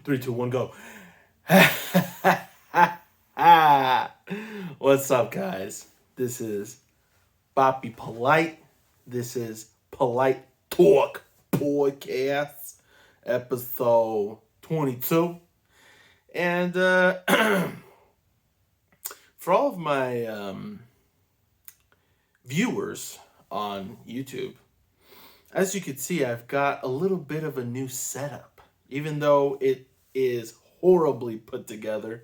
Three, two, one, go. What's up, guys? This is Bobby Polite. This is Polite Talk Podcast, episode 22. And for all of my viewers on YouTube, as you can see, I've got a little bit of a new setup, even though it is horribly put together.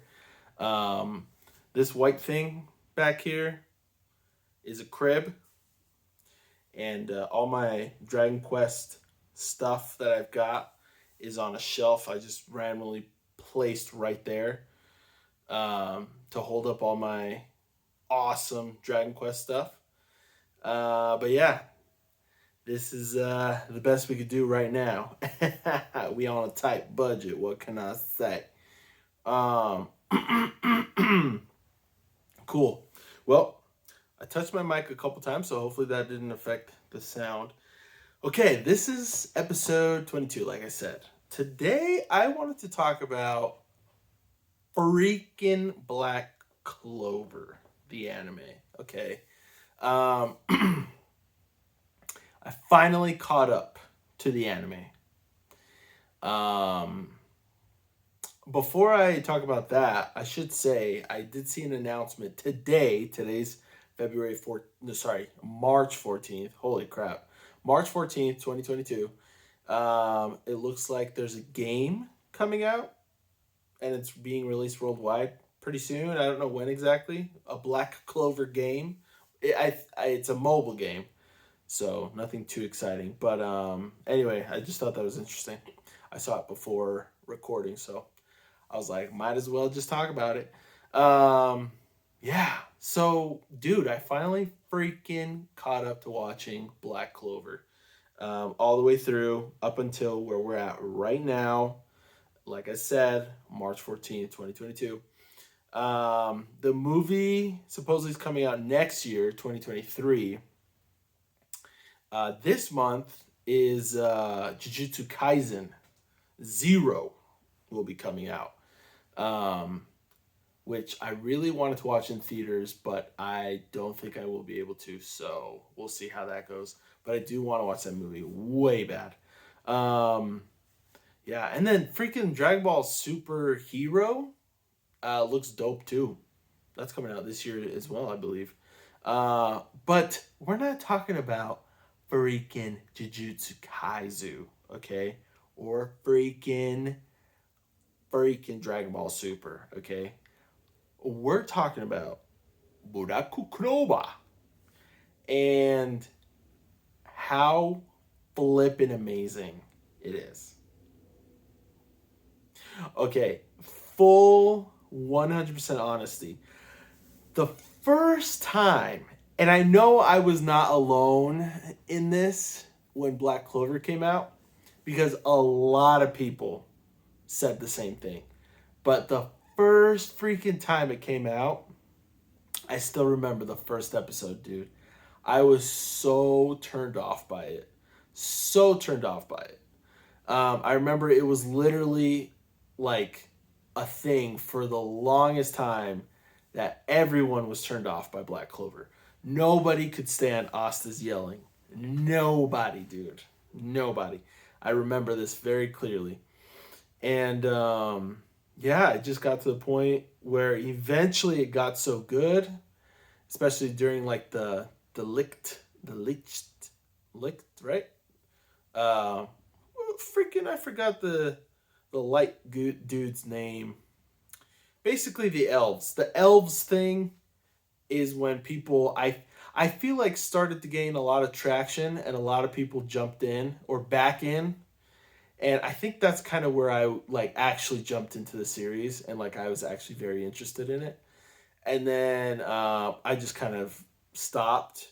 Um, this white thing back here is a crib, and all my Dragon Quest stuff that I've got is on a shelf I just randomly placed right there to hold up all my awesome Dragon Quest stuff. But yeah, this is the best we could do right now. We on a tight budget. What can I say? Um, cool. Well, I touched my mic a couple times, so hopefully that didn't affect the sound. Okay, this is episode 22, like I said. Today, I wanted to talk about freaking Black Clover, the anime. Okay. Um, I finally caught up to the anime. Um, Before I talk about that, I should say I did see an announcement today. Today's February 4th, no, sorry, March 14th. Holy crap. March 14th, 2022. It looks like there's a game coming out and it's being released worldwide pretty soon. I don't know when exactly. A Black Clover game. It's a mobile game, so nothing too exciting. But anyway, I just thought that was interesting. I saw it before recording, so I was like, might as well just talk about it. Yeah. So, dude, I finally freaking caught up to watching Black Clover. All the way through up until where we're at right now. Like I said, March 14th, 2022. The movie supposedly is coming out next year, 2023. This month is Jujutsu Kaisen Zero will be coming out. Which I really wanted to watch in theaters, but I don't think I will be able to. So we'll see how that goes. But I do want to watch that movie. Way bad. Yeah, and then freaking Dragon Ball Super Hero looks dope too. That's coming out this year as well, I believe. But we're not talking about freaking Jujutsu Kaisen, okay? Or freaking Dragon Ball Super, okay? We're talking about Buraku Clover and how flippin' amazing it is. Okay, full 100% honesty. The first time, and I know I was not alone in this when Black Clover came out, because a lot of people said the same thing. But the first freaking time it came out, I still remember the first episode, dude. I was so turned off by it. So turned off by it. I remember it was literally like a thing for the longest time that everyone was turned off by Black Clover. Nobody could stand Asta's yelling. Nobody, dude. Nobody. I remember this very clearly. And yeah, it just got to the point where eventually it got so good, especially during like the licked, right? Uh, freaking, I forgot the light dude's name. Basically, the elves. The elves thing is when people I feel like started to gain a lot of traction and a lot of people jumped in or back in, and I think that's kind of where I like actually jumped into the series and like I was actually very interested in it. And then I just kind of stopped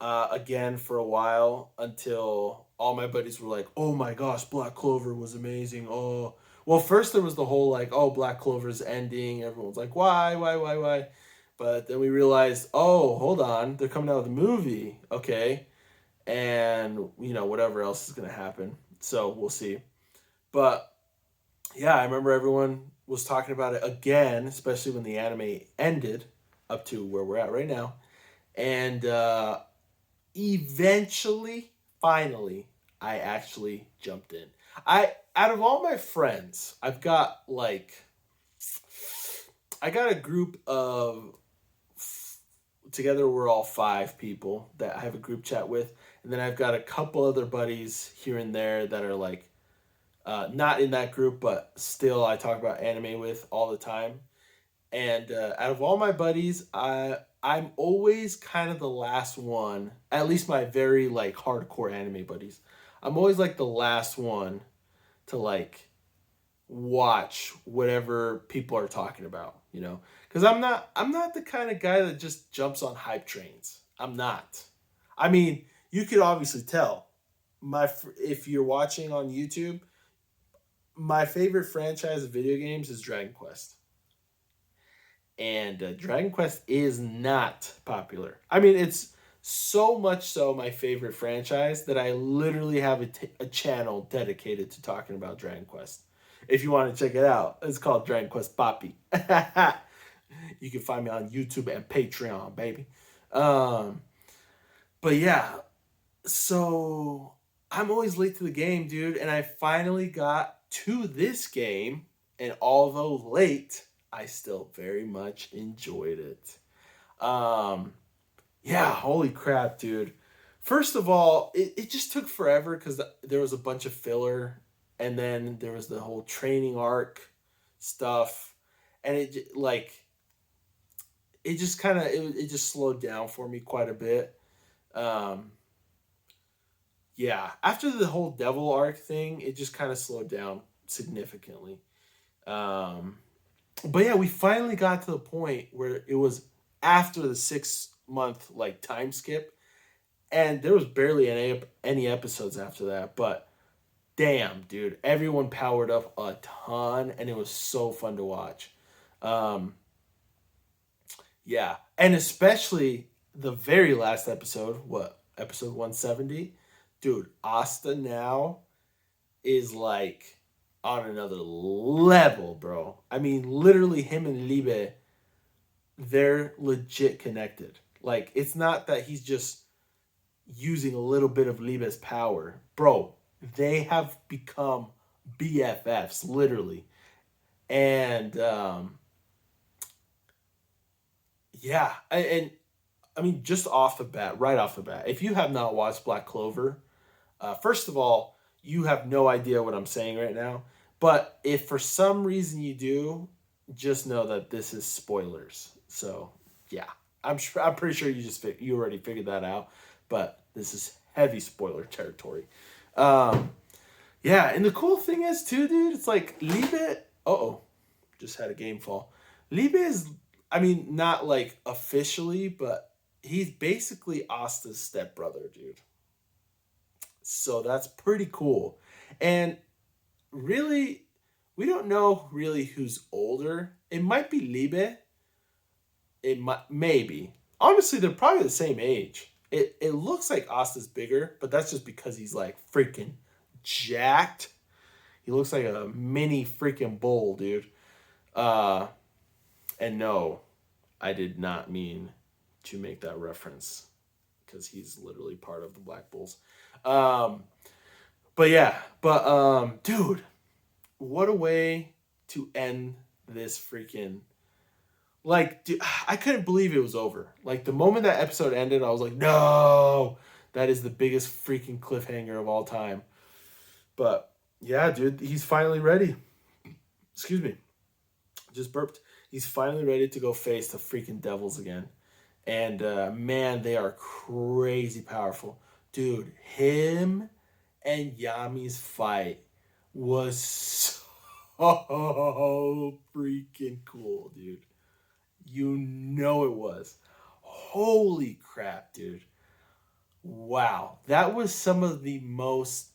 again for a while until all my buddies were like, "Oh my gosh, Black Clover was amazing." Oh, well, first there was the whole like, "Oh, Black Clover's ending." Everyone's like, "Why?" But then we realized, "Oh, hold on, they're coming out with a movie." Okay, and whatever else is gonna happen. So we'll see. But yeah, I remember everyone was talking about it again, especially when the anime ended, up to where we're at right now. And eventually, finally, I actually jumped in. Out of all my friends, I got a group of, together we're all five people that I have a group chat with, and then I've got a couple other buddies here and there that are like not in that group, but still I talk about anime with all the time. And out of all my buddies, I'm always kind of the last one. At least my very like hardcore anime buddies, I'm always like the last one to like watch whatever people are talking about. Because I'm not the kind of guy that just jumps on hype trains. I'm not. I mean, you could obviously tell. If you're watching on YouTube, my favorite franchise of video games is Dragon Quest, and Dragon Quest is not popular. I mean, it's so much so my favorite franchise that I literally have a channel dedicated to talking about Dragon Quest. If you want to check it out, it's called Dragon Quest Poppy. You can find me on YouTube and Patreon, baby. Um, but yeah, so I'm always late to the game, dude, and I finally got to this game, and although late, I still very much enjoyed it. Um, yeah, holy crap, dude. First of all, it just took forever because there was a bunch of filler, and then there was the whole training arc stuff, and it just kind of it just slowed down for me quite a bit. Um, yeah, after the whole devil arc thing, it just kind of slowed down significantly. Um, but yeah, we finally got to the point where it was after the 6 month like time skip, and there was barely any episodes after that. But damn, dude, everyone powered up a ton, and it was so fun to watch. Um, yeah, and especially the very last episode, what episode 170, dude, Asta now is like on another level, bro. I mean, literally, him and Libe, they're legit connected. Like, it's not that he's just using a little bit of Libe's power, bro. They have become BFFs, literally. And yeah, and I mean, just off the bat, right off the bat, if you have not watched Black Clover, first of all, you have no idea what I'm saying right now. But if for some reason you do, just know that this is spoilers. So yeah, I'm pretty sure you already figured that out. But this is heavy spoiler territory. Um, yeah, and the cool thing is too, dude. It's like Liebe. Oh, just had a game fall. Liebe is, I mean, not like officially, but he's basically Asta's stepbrother, dude. So that's pretty cool. And really, we don't know really who's older. It might be Liebe. It might maybe. Honestly, they're probably the same age. It looks like Asta's bigger, but that's just because he's like freaking jacked. He looks like a mini freaking bull, dude. Uh and no, I did not mean to make that reference because he's literally part of the Black Bulls. Um but yeah, dude, what a way to end this freaking, like, dude, I couldn't believe it was over. Like the moment that episode ended, I was like, no, that is the biggest freaking cliffhanger of all time. But yeah, dude, he's finally ready. Excuse me, just burped. He's finally ready to go face the freaking devils again. And man, they are crazy powerful, dude. Him and Yami's fight was so freaking cool, dude. You know it was. Holy crap, dude. Wow. That was some of the most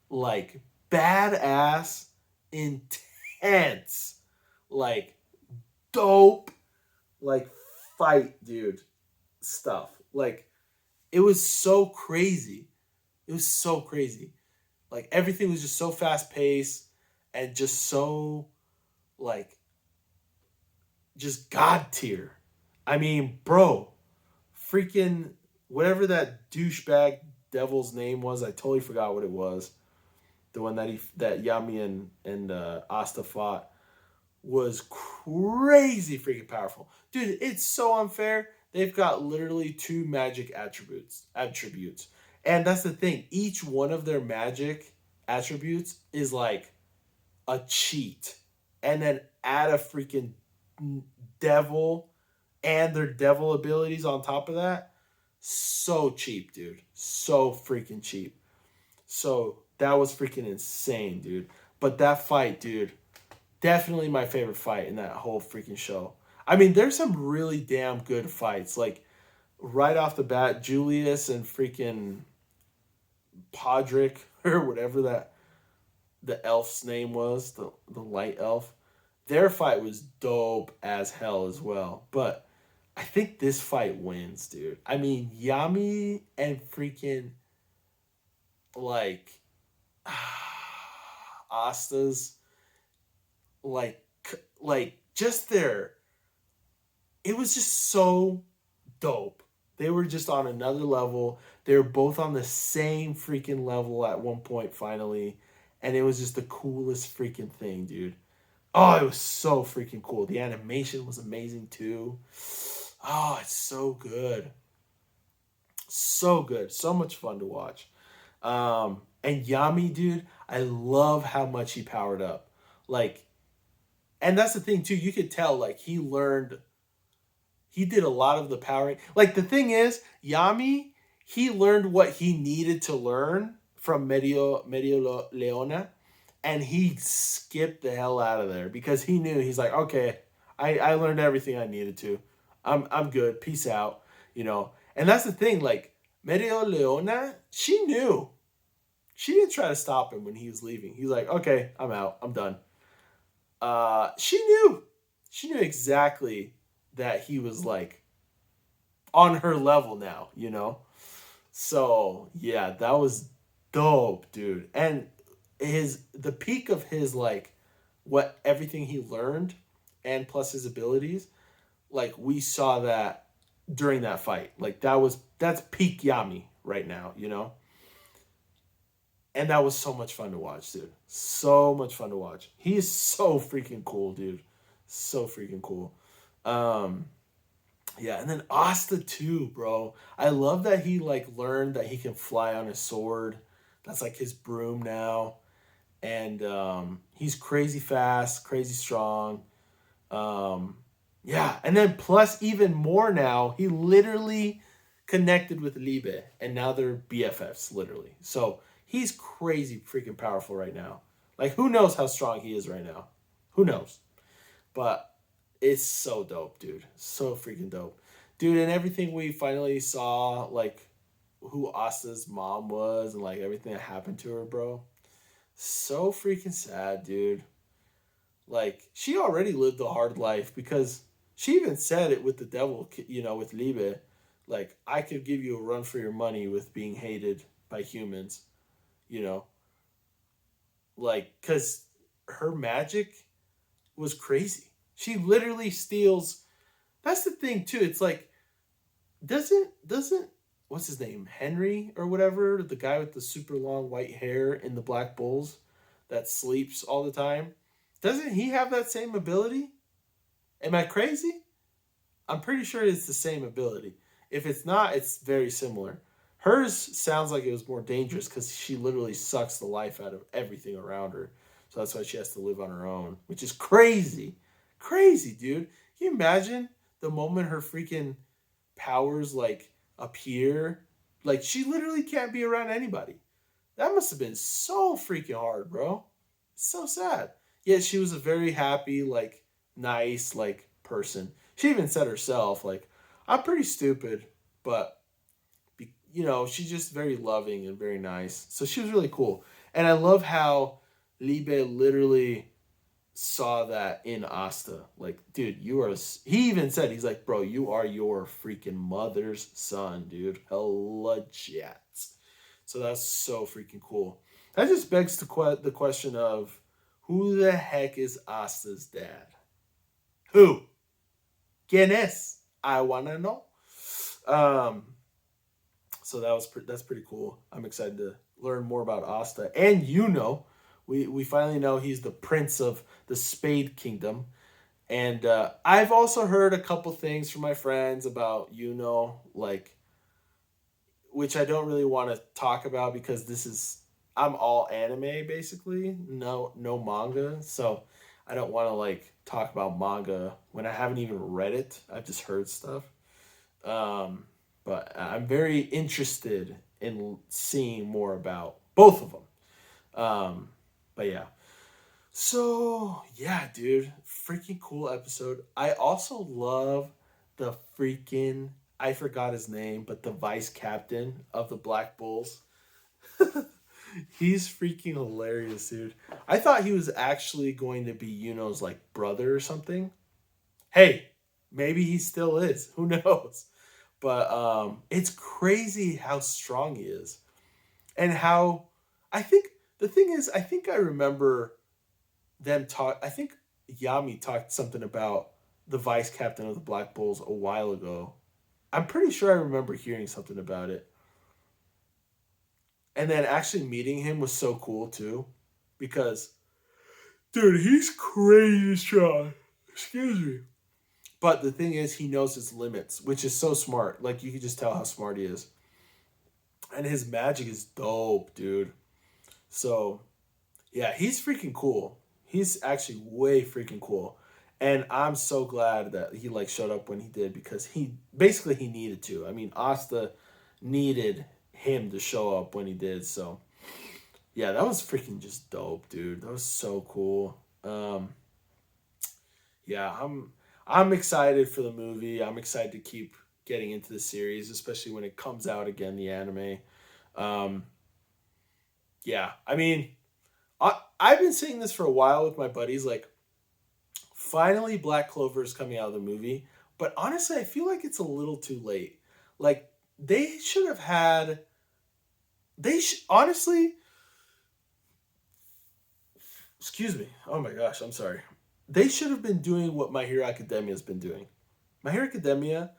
like badass, intense, like dope, like fight, dude, stuff. Like it was so crazy. It was so crazy. Like everything was just so fast paced. and just so like just god tier. I mean, bro, freaking whatever that douchebag devil's name was, I totally forgot what it was. The one that Yami and Asta fought was crazy freaking powerful. Dude, it's so unfair. They've got literally two magic attributes. And that's the thing. Each one of their magic attributes is like a cheat. And then add a freaking devil and their devil abilities on top of that. So cheap, dude. So freaking cheap. So that was freaking insane, dude. But that fight, dude, definitely my favorite fight in that whole freaking show. I mean, there's some really damn good fights. Like right off the bat, Julius and freaking Podrick or whatever that the elf's name was, the light elf. Their fight was dope as hell as well. But I think this fight wins, dude. I mean, Yami and freaking like Asta's like just their it was just so dope. They were just on another level. They were both on the same freaking level at one point finally, and it was just the coolest freaking thing, dude. Oh, it was so freaking cool. The animation was amazing too. Oh, it's so good. So good. So much fun to watch. And Yami, dude, I love how much he powered up. Like, and that's the thing too. You could tell, like, he did a lot of the powering. Like, the thing is, Yami, he learned what he needed to learn from Medio Leona, and he skipped the hell out of there because he knew he's like, okay, I learned everything I needed to. I'm good. Peace out. You know. And that's the thing. Like Medio Leona, she knew. She didn't try to stop him when he was leaving. He was like, okay, I'm out. I'm done. She knew. She knew exactly that he was like on her level now. You know. So yeah, that was dope, dude. And the peak of his like what everything he learned and plus his abilities, like we saw that during that fight. Like that's peak Yami right now, you know? And that was so much fun to watch, dude. So much fun to watch. He is so freaking cool, dude. So freaking cool. Um yeah, and then Asta too, bro. I love that he like learned that he can fly on his sword. That's like his broom now. And he's crazy fast, crazy strong. Um, yeah, and then plus even more now, he literally connected with Liebe, and now they're BFFs, literally. So he's crazy freaking powerful right now. Like, who knows how strong he is right now? Who knows? But it's so dope, dude. So freaking dope. Dude, and everything we finally saw, like, who Asta's mom was and, like, everything that happened to her, bro. So freaking sad, dude. Like, she already lived a hard life because she even said it with the devil, you know, with Liebe. Like, I could give you a run for your money with being hated by humans, you know? Like, because her magic was crazy. She literally steals. That's the thing, too. It's like, doesn't, what's his name? Henry or whatever? The guy with the super long white hair in the Black Bulls that sleeps all the time. Doesn't he have that same ability? Am I crazy? I'm pretty sure it's the same ability. If it's not, it's very similar. Hers sounds like it was more dangerous because she literally sucks the life out of everything around her. So that's why she has to live on her own, which is crazy. Crazy, dude. Can you imagine the moment her freaking powers like appear? Like, she literally can't be around anybody. That must have been so freaking hard, bro. It's so sad. Yet she was a very happy, like, nice, like, person. She even said herself, like, I'm pretty stupid, but, you know, she's just very loving and very nice. So she was really cool. And I love how Liebe literally saw that in Asta. Like, dude, you are. He even said, he's like, bro, you are your freaking mother's son, dude. Hella jets. So that's so freaking cool. That just begs the question of Who the heck is Asta's dad? Who? ¿Quién es? I wanna know. Um, so that's pretty cool. I'm excited to learn more about Asta. And we finally know he's the prince of the Spade Kingdom. And I've also heard a couple things from my friends about like, which I don't really want to talk about because I'm all anime basically, no manga. So I don't want to like talk about manga when I haven't even read it. I've just heard stuff. Um, but I'm very interested in seeing more about both of them. But yeah. So yeah, dude, freaking cool episode. I also love the freaking I forgot his name, but the vice captain of the Black Bulls. He's freaking hilarious, dude. I thought he was actually going to be Yuno's like brother or something. Hey, maybe he still is. Who knows? But it's crazy how strong he is. And how I think the thing is, I think I remember them talk. I think Yami talked something about the vice captain of the Black Bulls a while ago. I'm pretty sure I remember hearing something about it. And then actually meeting him was so cool too, because dude, he's crazy strong. Excuse me. But the thing is, he knows his limits, which is so smart. Like you can just tell how smart he is, and his magic is dope, dude. So yeah, he's freaking cool. He's actually way freaking cool. And I'm so glad that he like showed up when he did because he needed to. I mean, Asta needed him to show up when he did. So yeah, that was freaking just dope, dude. That was so cool. Yeah, I'm excited for the movie. I'm excited to keep getting into the series, especially when it comes out again, the anime. Um, yeah, I mean, I've been saying this for a while with my buddies. Like, finally, Black Clover is coming out of the movie, but honestly, I feel like it's a little too late. Like, they should have had. Honestly. Excuse me. Oh my gosh, I'm sorry. They should have been doing what My Hero Academia has been doing. My Hero Academia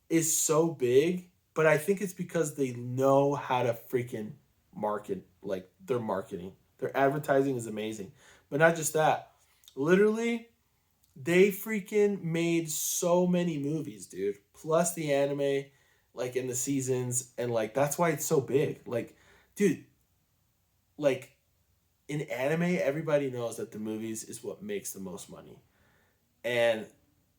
is so big, but I think it's because they know how to freaking market, like their marketing. Their advertising is amazing. But not just that. Literally, they freaking made so many movies, dude. Plus the anime, like in the seasons, and like that's why it's so big. Like, dude, like in anime, everybody knows that the movies is what makes the most money. And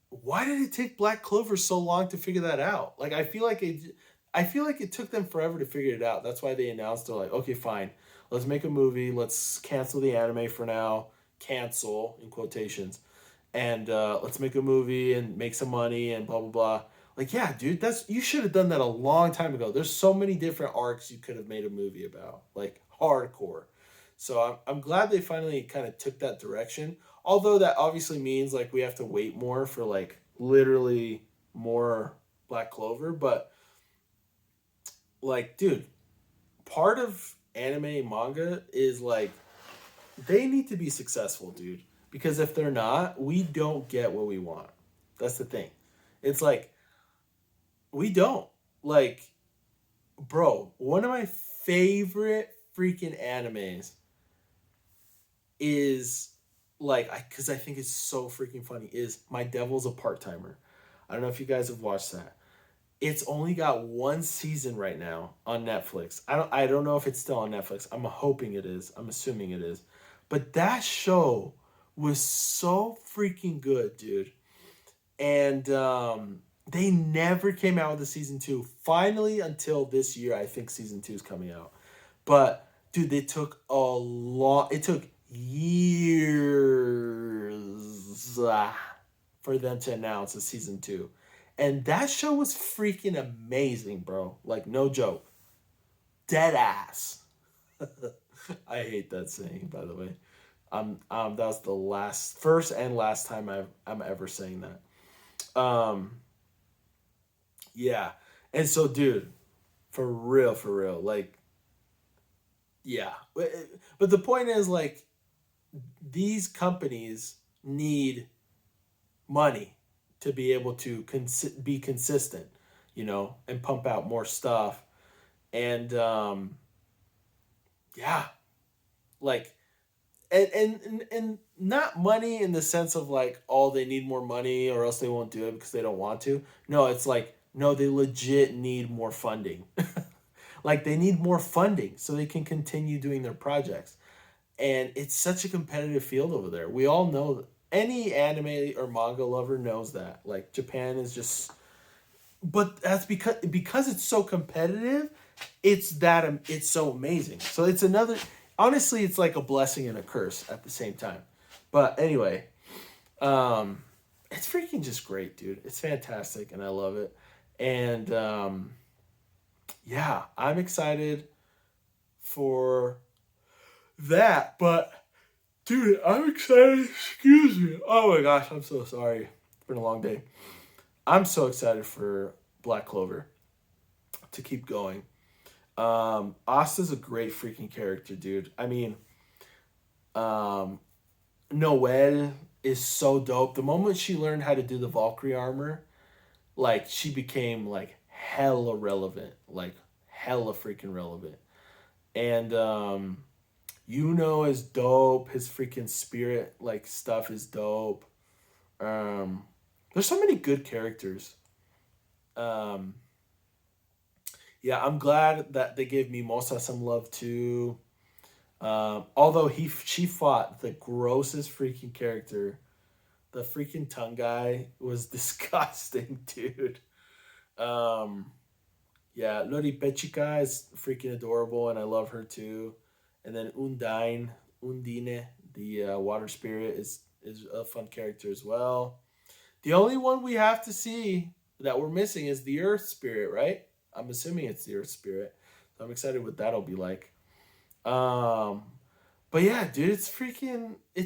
why did it take Black Clover so long to figure that out? Like I feel like it took them forever to figure it out. That's why they announced they're like, okay, fine, let's make a movie. Let's cancel the anime for now. Cancel in quotations, and let's make a movie and make some money and blah blah blah. Like, yeah, dude, that's you should have done that a long time ago. There's so many different arcs you could have made a movie about, like hardcore. So I'm glad they finally kind of took that direction. Although that obviously means like we have to wait more for like literally more Black Clover, but like, dude, part of anime and manga is like they need to be successful, dude. Because if they're not, we don't get what we want. That's the thing. It's like we don't. Like, bro, one of my favorite freaking animes is like because I think it's so freaking funny is My Devil's a Part-Timer. I don't know if you guys have watched that. It's only got one season right now on Netflix. I don't know if it's still on Netflix. I'm hoping it is. I'm assuming it is. But that show was so freaking good, dude. And they never came out with a season 2. Finally until this year, I think season 2 is coming out. But dude, it took years for them to announce a season 2. And that show was freaking amazing, bro. Like, no joke. Dead ass. I hate that saying, by the way. That was the first and last time I'm ever saying that. Yeah. And so, dude, for real, like, yeah. But the point is, like, these companies need money to be able to be consistent, and pump out more stuff. And yeah, like, and not money in the sense of like, oh, they need more money or else they won't do it because they don't want to. No, it's like, no, they legit need more funding. Like, they need more funding so they can continue doing their projects. And it's such a competitive field over there. We all know that. Any anime or manga lover knows that. Like, Japan is just, but that's because it's so competitive. It's so amazing. So it's another. Honestly, it's like a blessing and a curse at the same time. But anyway, it's freaking just great, dude. It's fantastic, and I love it. And yeah, I'm excited for that. But dude, I'm excited. Excuse me. Oh my gosh, I'm so sorry. It's been a long day. I'm so excited for Black Clover to keep going. Asta's a great freaking character, dude. I mean, um, Noelle is so dope. The moment she learned how to do the Valkyrie armor, like, she became like hella relevant, like hella freaking relevant. And is dope. His freaking spirit like stuff is dope. Um, there's so many good characters. Um, yeah, I'm glad that they gave Mimosa some love too. Although she fought the grossest freaking character. The freaking tongue guy was disgusting, dude. Um, yeah, Lori Pechica is freaking adorable, and I love her too. And then Undine, the water spirit, is a fun character as well. The only one we have to see that we're missing is the Earth Spirit, right? I'm assuming it's the Earth Spirit. So I'm excited what that'll be like. Um, but yeah, dude, it's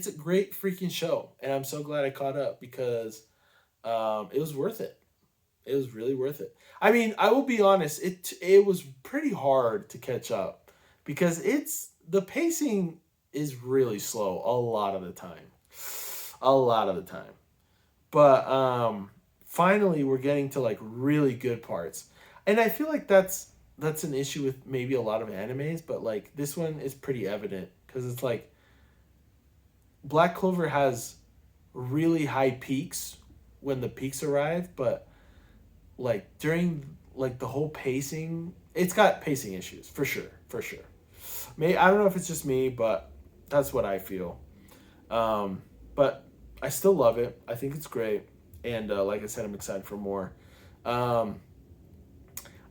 a great freaking show, and I'm so glad I caught up because it was worth it. It was really worth it. I mean, I will be honest, it was pretty hard to catch up because it's the pacing is really slow a lot of the time. A lot of the time. But finally we're getting to like really good parts. And I feel like that's an issue with maybe a lot of animes, but like this one is pretty evident cuz it's like Black Clover has really high peaks when the peaks arrive, but like during like the whole pacing, it's got pacing issues for sure, for sure. May I don't know if it's just me, but that's what I feel. But I still love it. I think it's great, and like I said, I'm excited for more. Um,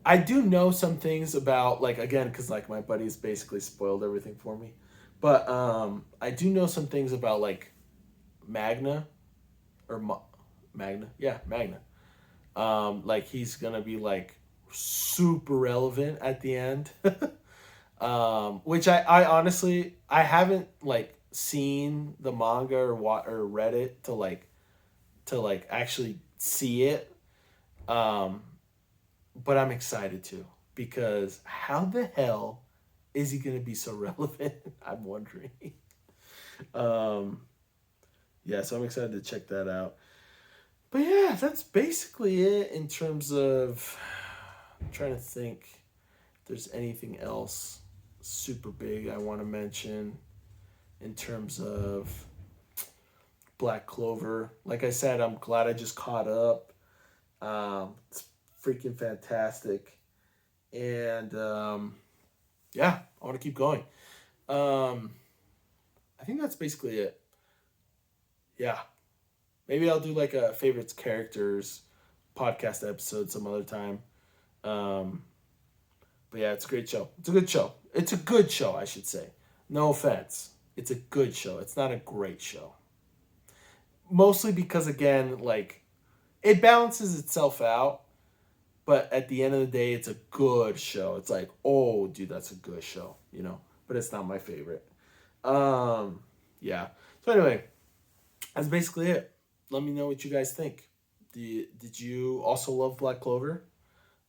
I do know some things about like again because like my buddies basically spoiled everything for me, but I do know some things about like Magna or Magna, yeah, Magna. Like he's gonna be like super relevant at the end. Which I honestly I haven't like seen the manga or read it to like actually see it. Um, but I'm excited to because how the hell is he gonna be so relevant? I'm wondering. um, yeah, so I'm excited to check that out. But yeah, that's basically it in terms of. I'm trying to think if there's anything else super big I want to mention in terms of Black Clover. Like I said, I'm glad I just caught up. It's freaking fantastic. And yeah, I want to keep going. Um, I think that's basically it. Yeah. Maybe I'll do like a favorites characters podcast episode some other time. Um, but yeah, it's a great show. It's a good show. It's a good show, I should say. No offense. It's a good show. It's not a great show. Mostly because again, like it balances itself out, but at the end of the day, it's a good show. It's like, oh, dude, that's a good show. But it's not my favorite. Um, yeah. So anyway, that's basically it. Let me know what you guys think. Did you also love Black Clover?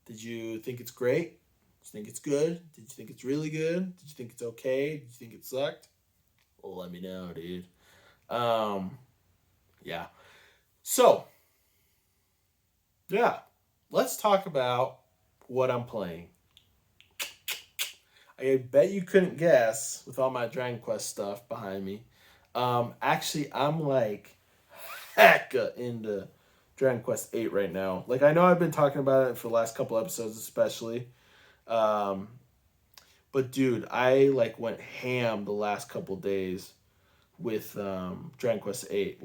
Did you think it's great? Did you think it's good? Did you think it's really good? Did you think it's okay? Did you think it sucked? let me know, dude. Um, yeah. So, yeah, let's talk about what I'm playing. I bet you couldn't guess with all my Dragon Quest stuff behind me. Actually, I'm like hecka into Dragon Quest 8 right now. Like, I know I've been talking about it for the last couple episodes, especially. Um, but dude, I like went ham the last couple days with Dragon Quest 8.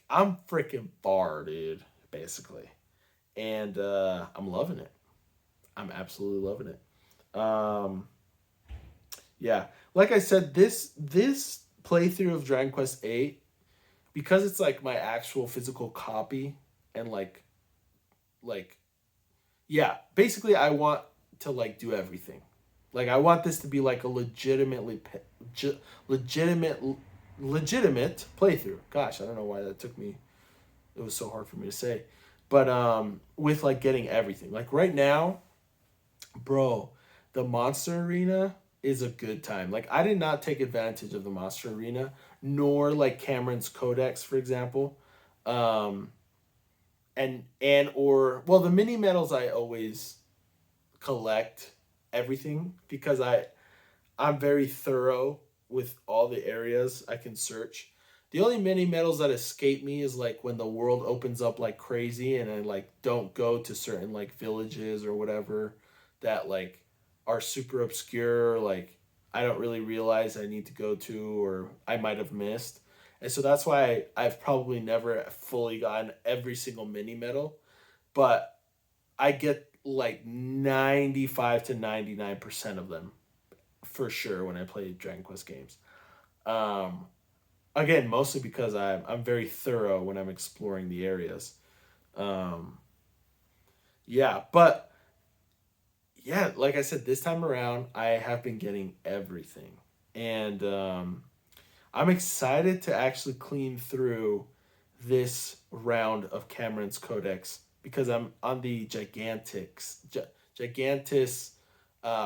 I'm freaking bar, dude, basically. And I'm loving it. I'm absolutely loving it. Yeah, like I said, this playthrough of Dragon Quest 8, because it's like my actual physical copy, and like yeah, basically I want to like do everything. Like I want this to be like a legitimate legitimate playthrough. Gosh, I don't know why that took me. It was so hard for me to say, but with like getting everything. Like right now, bro, the monster arena is a good time. Like I did not take advantage of the monster arena, nor like Cameron's Codex, for example. Um, and or well, the mini medals I always collect everything because I'm very thorough with all the areas I can search. The only mini medals that escape me is like when the world opens up like crazy and I like don't go to certain like villages or whatever that like are super obscure, like I don't really realize I need to go to or I might have missed. And so that's why I've probably never fully gotten every single mini medal, but I get like 95 to 99% of them for sure when I play Dragon Quest games. Um, Again, mostly because I'm very thorough when I'm exploring the areas. Um, yeah, but yeah, like I said, this time around, I have been getting everything, and I'm excited to actually clean through this round of Cameron's Codex because I'm on the Gigantus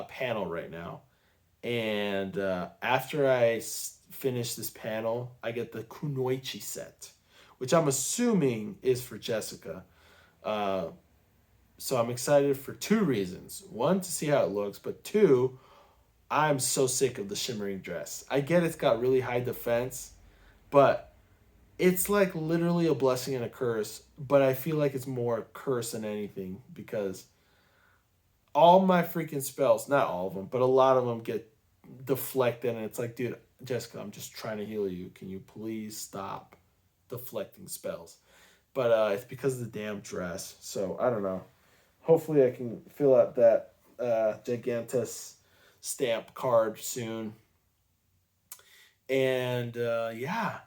panel right now. And after finish this panel, I get the Kunoichi set, which I'm assuming is for Jessica. Uh, so I'm excited for two reasons. One, to see how it looks, but two, I'm so sick of the shimmering dress. I get it's got really high defense, but it's like literally a blessing and a curse. But I feel like it's more a curse than anything because all my freaking spells, not all of them, but a lot of them get deflected. And it's like, dude, Jessica, I'm just trying to heal you. Can you please stop deflecting spells? But it's because of the damn dress. So I don't know. Hopefully I can fill out that Gigantus stamp card soon. And yeah,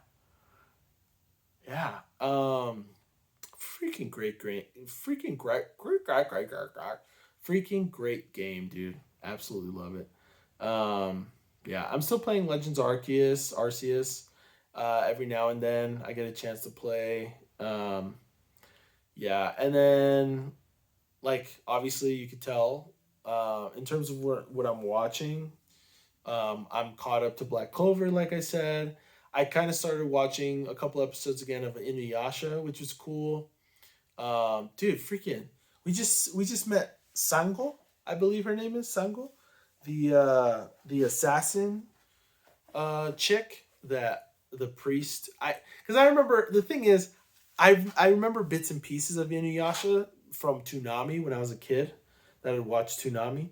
yeah. Freaking freaking great game, dude. Absolutely love it. Yeah, I'm still playing Legends Arceus. Every now and then I get a chance to play. Yeah, and then like obviously you could tell in terms of what I'm watching. I'm caught up to Black Clover, like I said. I kind of started watching a couple episodes again of Inuyasha, which was cool. Dude, freaking, we just met Sango, I believe her name is Sango, the assassin chick that the priest. Because I remember the thing is, I remember bits and pieces of Inuyasha from Toonami when I was a kid that had watched Toonami.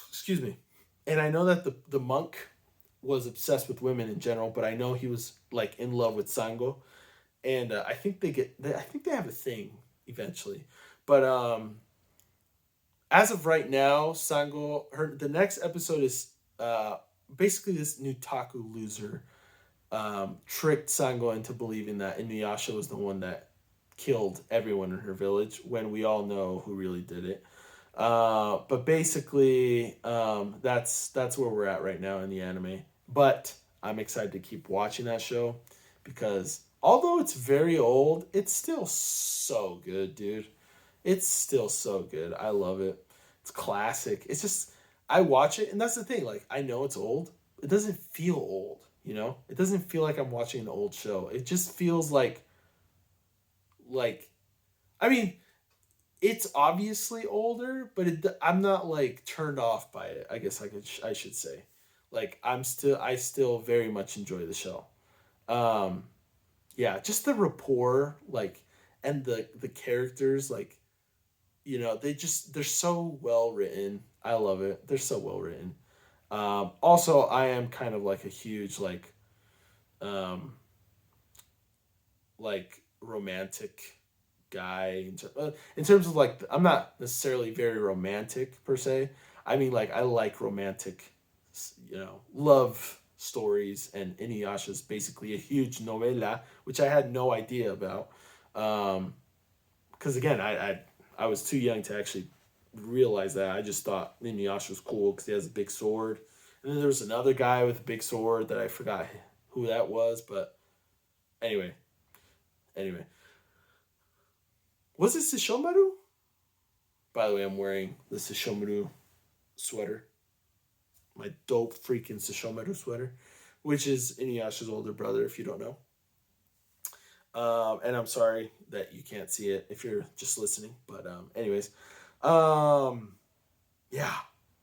Excuse me, and I know that the monk was obsessed with women in general, but I know he was like in love with Sango, and I think they have a thing eventually, but as of right now, Sango her the next episode is uh basically this Nutaku loser tricked Sango into believing that Inuyasha was the one that killed everyone in her village when we all know who really did it. But basically, that's where we're at right now in the anime. But I'm excited to keep watching that show because although it's very old, it's still so good, dude. It's still so good. I love it. It's classic. It's just I watch it, and that's the thing. Like, I know it's old. It doesn't feel old, you know? It doesn't feel like I'm watching an old show. It just feels like, I mean, it's obviously older, but I'm not like turned off by it. I guess I should say, like I still very much enjoy the show. Um, yeah, just the rapport, like, and the characters, like, they're so well written. I love it. They're so well written. Also, I am kind of like a huge um, like romantic guy in terms of like I'm not necessarily very romantic per se. I mean, like, I like romantic, love stories, and Inuyasha's basically a huge novela, which I had no idea about. Because again, I was too young to actually realize that. I just thought Inuyasha was cool because he has a big sword, and then there was another guy with a big sword that I forgot who that was, but anyway, anyway. Was it Sesshomaru? By the way, I'm wearing the Sesshomaru sweater. My dope freaking Sesshomaru sweater, which is Inuyasha's older brother, if you don't know. And I'm sorry that you can't see it if you're just listening. But anyways, um, yeah.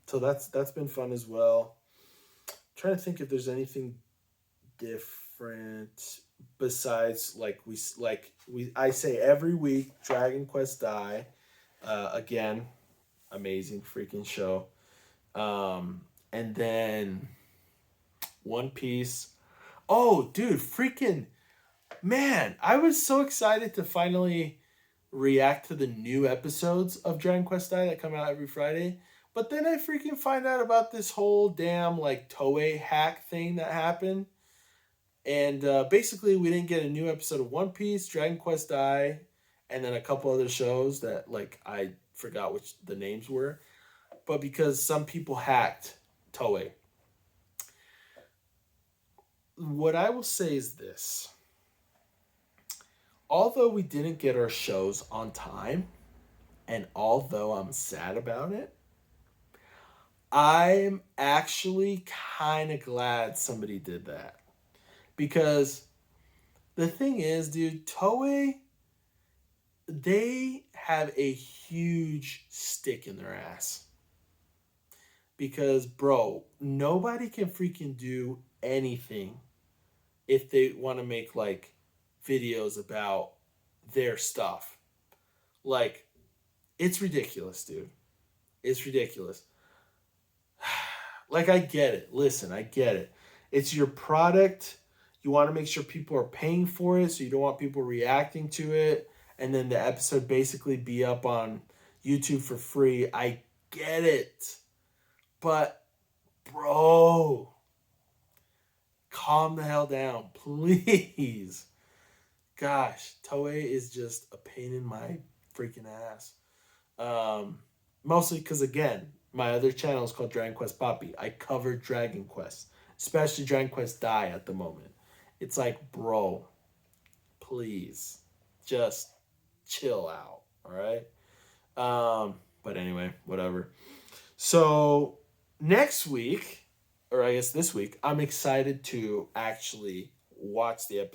So that's been fun as well. I'm trying to think if there's anything different besides like we I say every week Dragon Quest Die. Again, amazing freaking show. And then One Piece. Oh, dude, freaking man! I was so excited to finally react to the new episodes of Dragon Quest I that come out every Friday. But then I freaking find out about this whole damn like Toei hack thing that happened. And basically, we didn't get a new episode of One Piece, Dragon Quest I, and then a couple other shows that like I forgot which the names were. But because some people hacked Toei, what I will say is this: although we didn't get our shows on time, and although I'm sad about it, I'm actually kind of glad somebody did that. Because the thing is, dude, Toei, they have a huge stick in their ass. Because, bro, nobody can freaking do anything if they want to make like videos about their stuff. Like, it's ridiculous, dude. It's ridiculous. Like, I get it. Listen, I get it. It's your product. You want to make sure people are paying for it, so you don't want people reacting to it, and then the episode basically be up on YouTube for free. I get it. But, bro, calm the hell down, please. Gosh, Toei is just a pain in my freaking ass. Um, Mostly because, again, my other channel is called Dragon Quest Poppy. I cover Dragon Quest, especially Dragon Quest Die at the moment. It's like, bro, please, just chill out, all right? But anyway, whatever. So next week, or I guess this week, I'm excited to actually watch the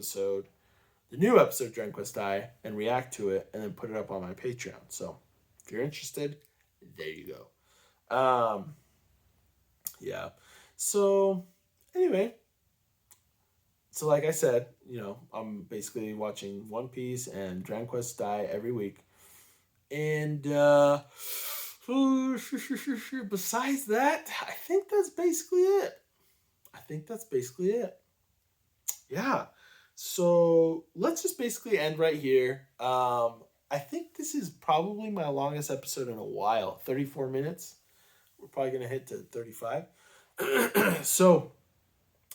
new episode of Dragon Quest Die, and react to it, and then put it up on my Patreon. So if you're interested, there you go. Yeah. So anyway, so like I said, I'm basically watching One Piece and Dragon Quest Die every week. And besides that, I think that's basically it. Yeah. So let's just basically end right here. I think this is probably my longest episode in a while. 34 minutes. We're probably gonna hit to 35. So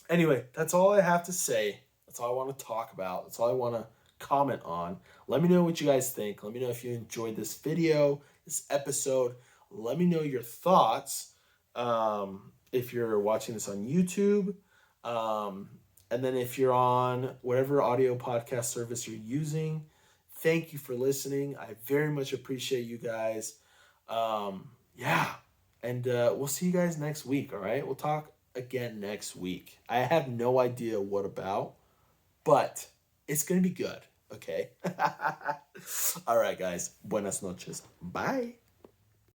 anyway, that's all I have to say. That's all I want to talk about. That's all I want to comment on. Let me know what you guys think. Let me know if you enjoyed this video, this episode. Let me know your thoughts. If you're watching this on YouTube, and then if you're on whatever audio podcast service you're using, thank you for listening. I very much appreciate you guys. Yeah. And we'll see you guys next week, all right? We'll talk again next week. I have no idea what about, but it's going to be good, okay? All right, guys. Buenas noches. Bye.